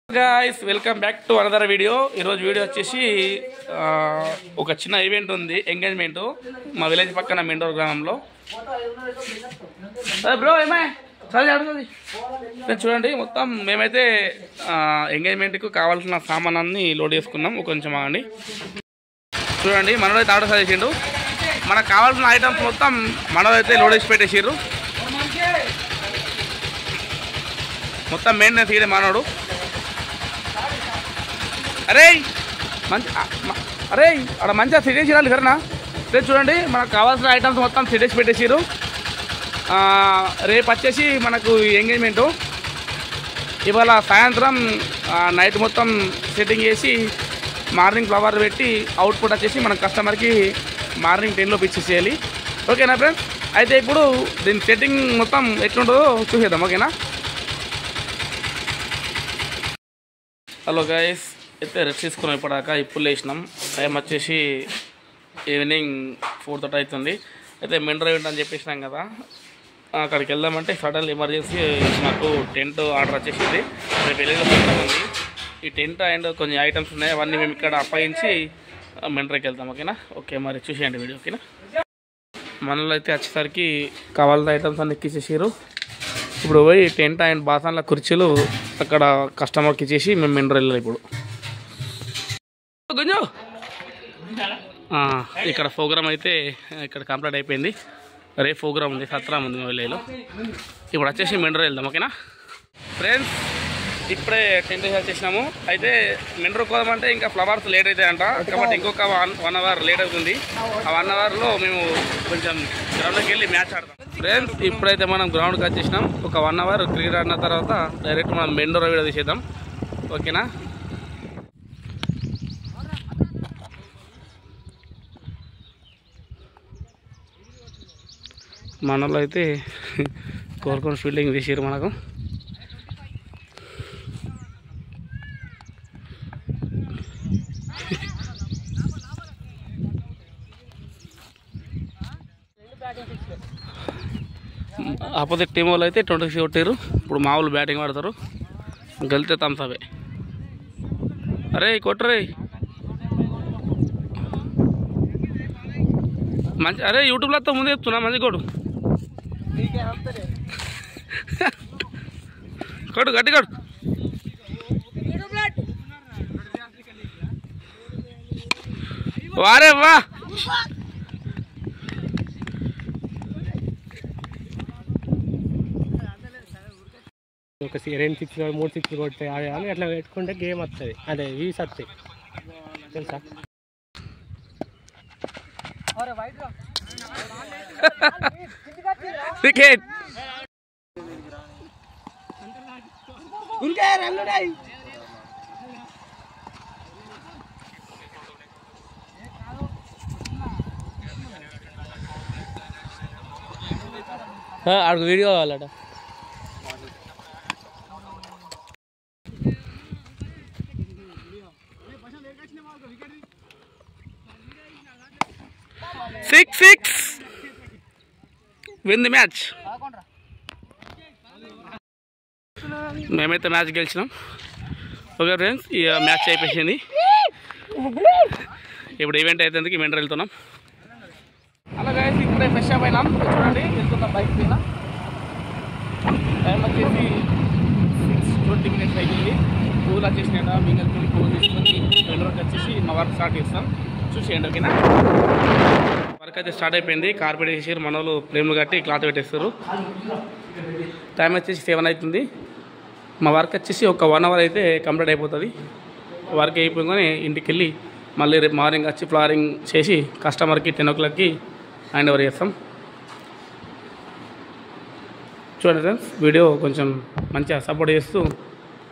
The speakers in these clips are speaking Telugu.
Guys welcome back to another video video వచ్చేసి ఒక చిన్న ఈవెంట్ ఉంది ఎంగేజ్మెంట్ మా విలేజ్ పక్కన మెండోర్ గ్రామంలో బ్రో ఏమై సరే అడుగుది చూడండి మొత్తం మేమైతే ఎంగేజ్మెంట్ కు కావాల్సిన సామానాన్ని లోడ్ చేసుకున్నాం కొంచెం ఆగండి చూడండి మనోడైతే ఆర్డర్ చేసిండు మనకు కావాల్సిన ఐటమ్స్ మొత్తం మనోడైతే లోడ్ చేసి పెట్టేసిర్రు మొత్తం మెయింటెనెన్స్ ఇదే మనోడు अरे మంచి అరే అక్కడ మంచిగా సిడేసి రాలి కరనా రేపు చూడండి మనకు కావాల్సిన ఐటమ్స్ మొత్తం సిడేసి పెట్టేసిరు రేపు వచ్చేసి మనకు ఎంగేజ్మెంటు ఇవాళ సాయంత్రం నైట్ మొత్తం సెట్టింగ్ చేసి మార్నింగ్ ఫ్లవర్ పెట్టి అవుట్పుట్ వచ్చేసి మన కస్టమర్కి మార్నింగ్ 10 లోపు ఇచ్చేసేయాలి ఓకేనా ఫ్రెండ్స్ అయితే ఇప్పుడు దీని సెట్టింగ్ మొత్తం ఎట్లుంటుందో చూసేద్దాం ఓకేనా హలో గైస్ అయితే రెస్ట్ తీసుకున్నాం ఇప్పటిదాకా ఇప్పుడు లేచినాం టైం వచ్చేసి ఈవినింగ్ 4:30 అవుతుంది అయితే మెండర్ ఈవెంట్ అని చెప్పేసినాం కదా అక్కడికి వెళ్దామంటే సడన్ ఎమర్జెన్సీ మాకు టెంట్ ఆర్డర్ వచ్చేసింది రేపు వెళ్ళేది ఉంది ఈ టెంట్ అండ్ కొన్ని ఐటమ్స్ ఉన్నాయి అవన్నీ మేము ఇక్కడ అప్పగించి మెండర్కి వెళ్తాం ఓకేనా ఓకే మరి చూసేయండి వీడియో ఓకేనా మనలో అయితే వచ్చేసరికి కావాల్సిన ఐటమ్స్ అన్ని ఎక్కించేసారు ఇప్పుడు పోయి టెంట్ అండ్ బాసాన్ల కుర్చీలు అక్కడ కస్టమర్కి ఇచ్చేసి మేము మెండర్ వెళ్ళాలి ఇప్పుడు గుంజు ఇక్కడ ప్రోగ్రామ్ అయితే ఇక్కడ కంప్లీట్ అయిపోయింది రేపు ప్రోగ్రామ్ ఉంది సత్రం ఉంది విలేజ్లో ఇప్పుడు వచ్చేసి మెండర్ వెళ్దాం ఓకేనా ఫ్రెండ్స్ ఇప్పుడే టెంట్ వచ్చేసినాము అయితే మెండర్ కోదామంటే ఇంకా ఫ్లవర్స్ లేట్ అవుతాయంట కాబట్టి ఇంకొక 1 అవర్ లేట్ అవుతుంది ఆ 1 అవర్లో మేము కొంచెం గ్రౌండ్కి వెళ్ళి మ్యాచ్ ఆడతాం ఫ్రెండ్స్ ఇప్పుడైతే మనం గ్రౌండ్కి వచ్చేసినాం ఒక 1 అవర్ క్రికెట్ ఆడిన తర్వాత డైరెక్ట్ మనం మెండర్ వీడియో తీసేద్దాం ఓకేనా మనలో అయితే కోరుకొని ఫీల్డింగ్ తీసారు మనకు ఆపోజిట్ టీం వాళ్ళు అయితే 26 కొట్టారు ఇప్పుడు మామూలు బ్యాటింగ్ ఆడతారు గెలితే థమ్సవే అరే కొట్టరే మంచి అరే యూట్యూబ్లో తో ముందే చెప్తున్నా మంచి కొడు కొడు గట్టి కొడు వారే వా ఒక 2 6 3 6 కొట్టే ఆడాలి అట్లా పెట్టుకుంటే గేమ్ వస్తుంది అదే వ్యూస్ వస్తాయి తెలుసా వికెట్ ఆడికి వీడియో కావాలట సిక్స్ విన్ ది మ్యాచ్ మేమైతే మ్యాచ్ గెలిచినాం ఓకే ఫ్రెండ్స్ ఈ మ్యాచ్ అయిపోయింది ఇప్పుడు ఈవెంట్ అయితే మెండర్ వెళ్తున్నాం అలా గైస్ ఇప్పుడే ఫ్రెష్ అప్ అయినాం చూడండి వెళ్తున్నాం బైక్ పైన టైం వచ్చేసి 6:20 minutes అయింది పూలు వచ్చేసినాక మింగల్పల్లి పూలు తీసుకొని మెండర్కి వచ్చేసి మా వర్క్ స్టార్ట్ చేస్తాం చూసేయండి ఓకేనా వర్క్ అయితే స్టార్ట్ అయిపోయింది కార్పెట్ వేసేసారు మన వాళ్ళు ఫ్రేమ్లు కట్టి క్లాత్ పెట్టేస్తారు టైం వచ్చేసి 7 అవుతుంది మా వర్క్ వచ్చేసి ఒక 1 అవర్ అయితే కంప్లీట్ అయిపోతుంది వర్క్ అయిపోగానే ఇంటికి వెళ్ళి మళ్ళీ రేపు మార్నింగ్ వచ్చి ఫ్లవరింగ్ చేసి కస్టమర్కి 10 o'clockకి హ్యాండ్ ఓవర్ చేస్తాం చూడండి ఫ్రెండ్స్ వీడియో కొంచెం మంచిగా సపోర్ట్ చేస్తూ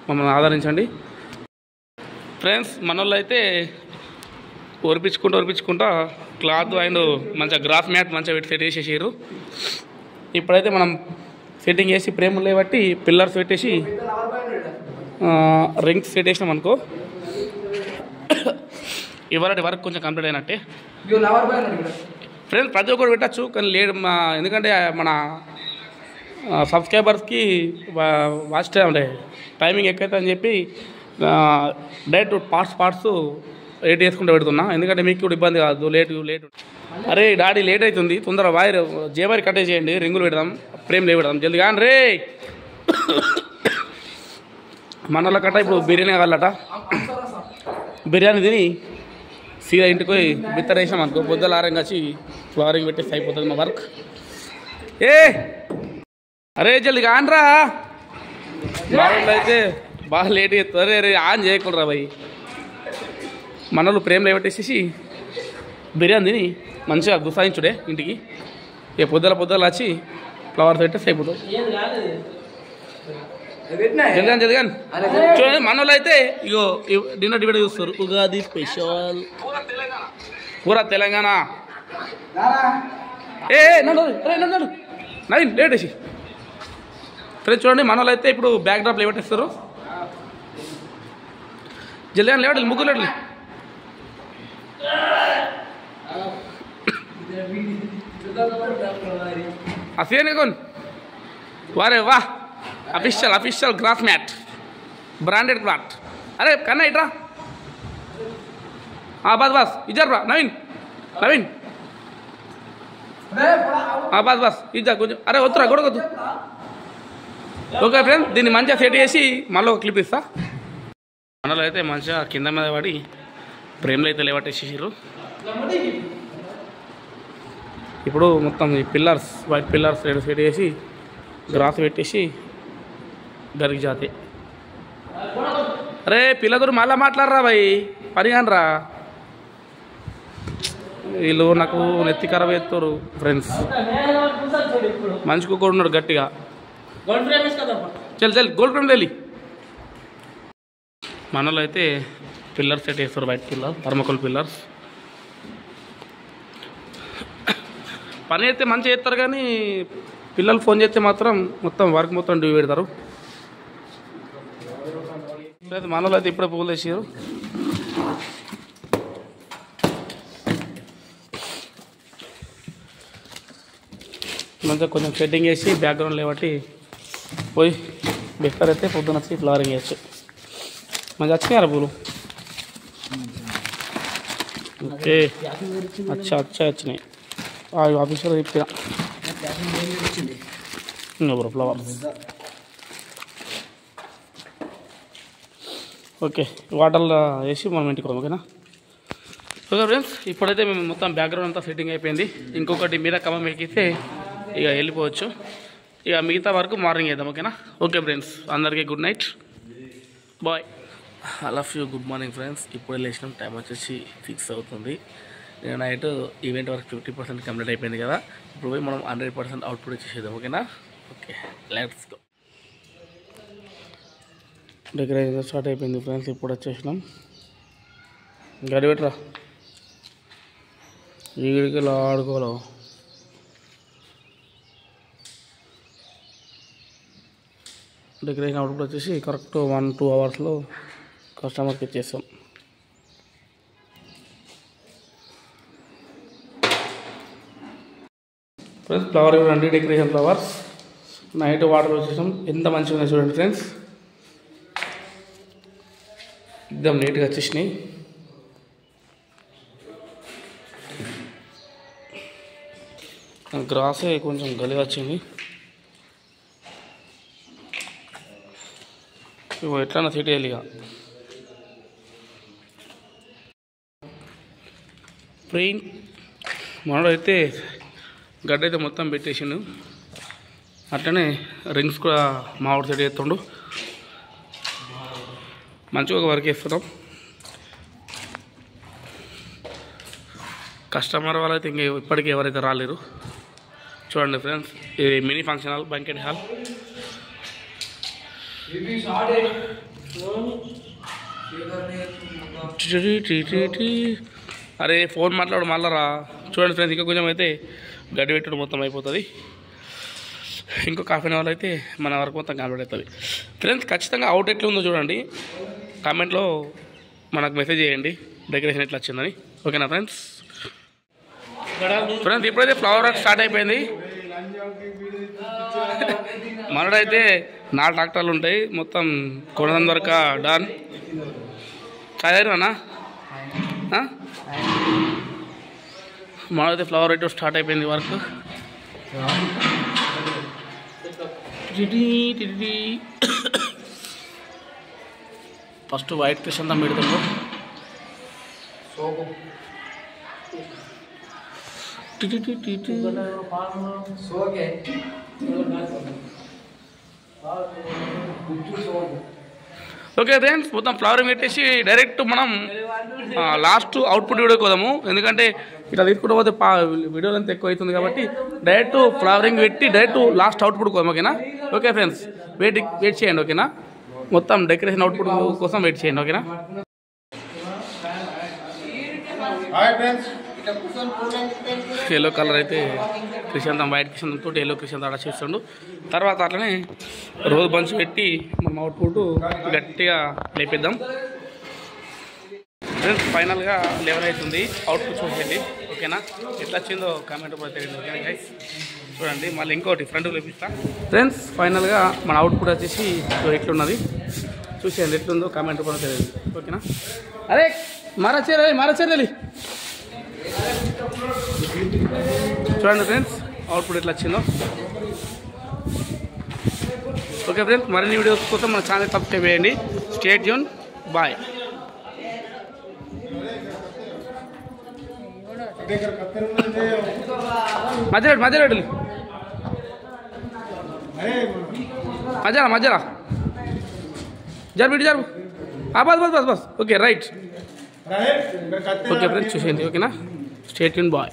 మమ్మల్ని ఆదరించండి ఫ్రెండ్స్ మన వాళ్ళు అయితే ఒరిపించుకుంటా క్లాత్ అండ్ మంచిగా గ్రాఫ్ మ్యాట్ మంచిగా పెట్టి సెట్ చేసేసారు ఇప్పుడైతే మనం సెట్టింగ్ చేసి ఫ్రేములు బట్టి పిల్లర్స్ పెట్టేసి రింగ్స్ సెట్ చేసినాం అనుకో ఇవాళ వర్క్ కొంచెం కంప్లీట్ అయినట్టే ఫ్రెండ్స్ ప్రతి ఒక్కరు పెట్టచ్చు కానీ లేడు ఎందుకంటే మన సబ్స్క్రైబర్స్కి వాచ్ టైం అంటే టైమింగ్ ఎక్కువైతే అని చెప్పి డైరెక్ట్ పార్ట్స్ రేట్ వేసుకుంటూ పెడుతున్నా, ఎందుకంటే మీకు కూడా ఇబ్బంది కాదు. లేట్ అరే డాడీ లేట్ అవుతుంది, తొందర వైర్ జేబారి కట్టేసి చేయండి, రింగులు పెడదాం, ఫ్రేమ్ పెడదాం జల్ది కానీ రే. మనలో కట్ట ఇప్పుడు బిర్యానీ కావాలట, బిర్యానీ తిని సీదా ఇంటికి పోయి బిత్తర వేసాం అనుకో, పొద్దుల ఆరంగా వచ్చి ఫ్లవరింగ్ పెట్టేసి అయిపోతుంది మా వర్క్. అరే జల్ది కానరా, బాగా అయితే బాగా లేట్ చేస్తారు. అరే ఆన్ చేయకుండా రా భయ్, మనలు ప్రేమలో పెట్టేసేసి బిర్యానీ తిని మంచిగా గుసాయించుడే ఇంటికి. పొద్దుల వచ్చి ఫ్లవర్స్ పెట్టేసి అయిపోతుంది. జరగాను చూడండి, మన వాళ్ళు అయితే ఇగో డిన్నర్ డిబేట్ చూస్తారు. ఉగాది స్పెషల్ పూరా తెలంగాణ. నన్ను నవీన్ లేట్ వేసి సరే చూడండి, మన వాళ్ళు అయితే ఇప్పుడు బ్యాక్ డ్రాప్ లేవట్టేస్తారు. జల్లి లేవట్లేదు, ముగ్గురు లేవట్లేదు. అసలు కోన్ వారే వా official grass mat, branded cloth. అరే కన్నా ఇట్రా, బస్ ఇద్దరు రా నవీన్ బస్ ఇద్దరు కొంచెం. అరే వద్దురా గొడవద్దు. ఓకే ఫ్రెండ్, దీన్ని మంచిగా సెట్ చేసి మళ్ళీ ఒక క్లిప్ ఇస్తా. మనలో అయితే మంచిగా కింద మీద పడి ఫ్రేమ్లో అయితే లేవట్టేసేసారు. ఇప్పుడు మొత్తం ఈ పిల్లర్స్, వైట్ పిల్లర్స్ రెండు సెట్ చేసి గ్రాస్ పెట్టేసి గరికి జాతే. అరే పిల్లదూరు మళ్ళీ మాట్లాడరా భయ్, పని కానరా. వీళ్ళు నాకు నెత్తి ఖరాబ్ చేస్తారు ఫ్రెండ్స్. మంచి కుక్కడు ఉన్నాడు గట్టిగా. చల్ గోల్డ్ ఫ్రేమ్ వెళ్ళి. మనలో అయితే పిల్లర్స్ సెట్ చేస్తారు, వైట్ పిల్లర్, థర్మకోల్ పిల్లర్స్. పని అయితే మంచిగా చేస్తారు, కానీ పిల్లలు ఫోన్ చేస్తే మాత్రం మొత్తం వర్క్ మొత్తం డ్యూ పెడతారు. మనలో అయితే ఇప్పుడే పువ్వులు వేసారు. మంచిగా కొంచెం షెడ్డింగ్ వేసి బ్యాక్గ్రౌండ్ లేబట్టి పోయి బెటర్ అయితే పొద్దున వచ్చి ఫ్లవరింగ్ వేయచ్చు. మంచిగా వచ్చినాయి పూలు. ఓకే అచ్చా వచ్చినాయి. ఆఫీసర్ చెప్పిన బ్రో ఫ్లవర్స్. ఓకే వాటర్లో వేసి మనం ఇంటికి వస్తాం. ఓకేనా? ఓకే ఫ్రెండ్స్, ఇప్పుడైతే మేము మొత్తం బ్యాక్గ్రౌండ్ అంతా సెట్టింగ్ అయిపోయింది. ఇంకొకటి మీద కమం ఎక్కితే ఇక వెళ్ళిపోవచ్చు. ఇక మిగతా వరకు మార్నింగ్ చేద్దాం. ఓకేనా? ఓకే ఫ్రెండ్స్, అందరికీ good night, bye. I love you. Good morning friends. ఇప్పుడు లేచినాం, టైం వచ్చేసి 6 అవుతుంది. నేను నైట్ ఈవెంట్ వరకు 50% కంప్లీట్ అయిపోయింది కదా. ఇప్పుడు పోయి మనం 100% అవుట్పుట్ ఇచ్చేసేద్దాం. ఓకేనా? Okay let's go. Decoration start అయిపోయింది ఫ్రెండ్స్. ఇప్పుడు వచ్చేసినాం. గడి పెట్టరా, వీడికి ఇలా ఆడుకోవాలి. డెకరేషన్ అవుట్పుట్ వచ్చేసి కరెక్ట్ 1-2 అవర్స్లో కస్టమర్కి ఇచ్చేస్తాం. ఫ్రెండ్స్ ఫ్లవర్ ఇవ్వండి, డెకరేషన్ ఫ్లవర్స్. నైట్ వాటర్ వచ్చేసాం. ఎంత మంచిగా ఉన్నాయి చూడండి ఫ్రెండ్స్, ఎక్దమ్ నీట్గా వచ్చేసినాయి. గ్రాసే కొంచెం గలిగా వచ్చింది. ఇవి ఎట్లా సెట్ చేయాలి. ఇక పెయింట్ మనోడైతే గడ్డ అయితే మొత్తం పెట్టేసిండు. అట్లనే రింగ్స్ కూడా మావాడు సెట్ చేస్తుండు. మంచిగా ఒక వర్క్ చేస్తున్నాం. కస్టమర్ వాళ్ళైతే ఇంక ఇప్పటికీ ఎవరైతే రాలేరు. చూడండి ఫ్రెండ్స్, ఇది mini function hall, banquet hall. అరే ఫోన్ మాట్లాడు మళ్ళా రా. చూడండి ఫ్రెండ్స్, ఇంకా కొంచెం అయితే గడ్డి పెట్టడం మొత్తం అయిపోతుంది. ఇంకొక హాఫ్ అన్ అవర్ అయితే మన వరకు మొత్తం కంప్లీట్ అవుతుంది. ఫ్రెండ్స్ ఖచ్చితంగా అవుట్ ఎట్లా ఉందో చూడండి, కామెంట్లో మనకు మెసేజ్ చేయండి డెకరేషన్ ఎట్లా వచ్చిందని. ఓకేనా ఫ్రెండ్స్? ఫ్రెండ్స్ ఇప్పుడైతే ఫ్లవర్ వర్క్ స్టార్ట్ అయిపోయింది. మనడైతే 4 ట్రాక్టర్లు ఉంటాయి, మొత్తం కొనడం వరకు డన్. కాయనా మనైతే ఫ్లవర్ రేట్ స్టార్ట్ అయిపోయింది వర్క్. ఫస్ట్ వైట్ క్రిషన్ దా పెడుతుండ్రు. ఓకే ఫ్రెండ్స్, మొత్తం ఫ్లవరింగ్ పెట్టేసి డైరెక్ట్ మనం లాస్ట్ అవుట్పుట్ వీడియోకి పోదాము. ఎందుకంటే ఇట్లా తీసుకుంటూ పోతే వీడియోలు అంతా ఎక్కువ అవుతుంది కాబట్టి డైరెక్ట్ ఫ్లవరింగ్ పెట్టి డైరెక్ట్ లాస్ట్ అవుట్పుట్ పోదాం. ఓకేనా? ఓకే ఫ్రెండ్స్, వెయిట్ చేయండి. ఓకేనా? మొత్తం డెకరేషన్ అవుట్పుట్ కోసం వెయిట్ చేయండి. ఓకేనా? ఎల్లో కలర్ అయితే క్రిషాంతం, వైట్ క్రిషాంతం తోటి ఎల్లో క్రిషాంతం అలా చేస్తుండు. తర్వాత అట్లనే రోజ్ బంచ్ పెట్టి మనం అవుట్పుట్ గట్టిగా లేపిద్దాం. ఫ్రెండ్స్, ఫైనల్గా 11 అవుతుంది. అవుట్పుట్ చూసేయండి. ఓకేనా? ఎట్లా వచ్చిందో కామెంట్ కూడా తెలియదు. ఓకేనా గైస్? చూడండి, మళ్ళీ ఇంకోటి ఫ్రంట్ లేపిస్తా. ఫ్రెండ్స్, ఫైనల్గా మన అవుట్పుట్ వచ్చేసి ఎట్లున్నది చూసేయండి. ఎట్లుందో కామెంట్ కూడా తెలియదు. ఓకేనా? అరే మారచేయాలి. చూడండి ఫ్రెండ్స్, అవుట్పుట్ ఎట్లా వచ్చిందో. ఓకే ఫ్రెండ్స్, మరిన్ని వీడియోస్ కోసం మన ఛానల్ సబ్స్క్రైబ్ చేయండి. Stay tune. బాయ్. మధ్యలో జరుపు. Bus. Okay right. Okay friends, చూసేయండి. ఓకేనా? Stay tune. బాయ్.